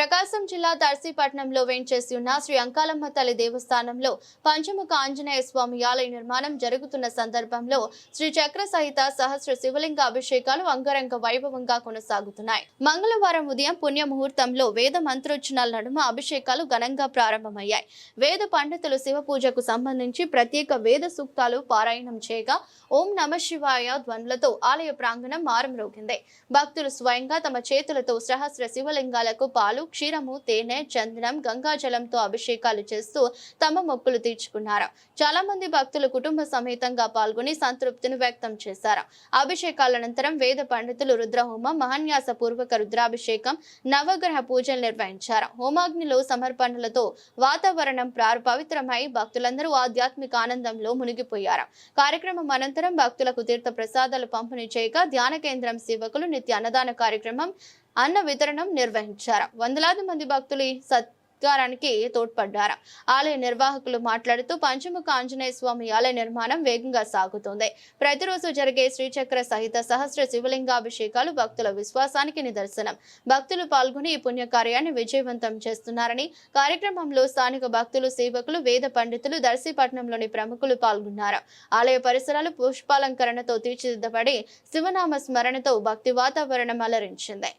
ప్రకాశం జిల్లా దర్శీపట్నంలో వేంచేసి ఉన్న శ్రీ అంకాలమ్మ తల్లి దేవస్థానంలో పంచముఖ ఆంజనేయ స్వామి ఆలయ నిర్మాణం జరుగుతున్న సందర్భంలో శ్రీ చక్ర సహిత సహస్ర శివలింగ అభిషేకాలు అంగరంగ వైభవంగా కొనసాగుతున్నాయి. మంగళవారం ఉదయం పుణ్య ముహూర్తంలో వేద మంత్రోచ్చరణల నడుమ అభిషేకాలు ఘనంగా ప్రారంభమయ్యాయి. వేద పండితులు శివ పూజకు సంబంధించి ప్రత్యేక వేద సూక్తాలు పారాయణం చేయగా ఓం నమ శివాయ ధ్వనులతో ఆలయ ప్రాంగణం మారుమ్రోగింది. భక్తులు స్వయంగా తమ చేతులతో సహస్ర శివలింగాలకు పాలు, క్షీరము, తేనె, చందనం, గంగాజలంతో అభిషేకాలు చేస్తూ తమ మొక్కులు తీర్చుకున్నారు. చాలా మంది భక్తులు కుటుంబ సమేతంగా పాల్గొని సంతృప్తిని వ్యక్తం చేశారు. అభిషేకాల అనంతరం వేద పండితులు రుద్రహోమం, మహాన్యాస పూర్వక రుద్రాభిషేకం, నవగ్రహ పూజలు నిర్వహించారు. హోమాగ్నిలో సమర్పణలతో వాతావరణం పవిత్రమై భక్తులందరూ ఆధ్యాత్మిక ఆనందంలో మునిగిపోయారు. కార్యక్రమం అనంతరం భక్తులకు తీర్థ ప్రసాదాలు పంపిణీ చేయగా ధ్యాన కేంద్రం సేవకులు నిత్య అన్నదాన కార్యక్రమం, అన్న వితరణం నిర్వహించారు. వందలాది మంది భక్తులు ఈ సత్కారానికి తోడ్పడ్డారు. ఆలయ నిర్వాహకులు మాట్లాడుతూ పంచముఖ ఆంజనేయ స్వామి ఆలయ నిర్మాణం వేగంగా సాగుతోంది. ప్రతిరోజు జరిగే శ్రీచక్ర సహిత సహస్ర శివలింగాభిషేకాలు భక్తుల విశ్వాసానికి నిదర్శనం. భక్తులు పాల్గొని ఈ పుణ్యకార్యాన్ని విజయవంతం చేస్తున్నారని కార్యక్రమంలో స్థానిక భక్తులు, సేవకులు, వేద పండితులు, దర్శీపట్నంలోని ప్రముఖులు పాల్గొన్నారు. ఆలయ పరిసరాలు పుష్పాలంకరణతో తీర్చిదిద్దబడి శివనామ స్మరణతో భక్తి వాతావరణం అలరించింది.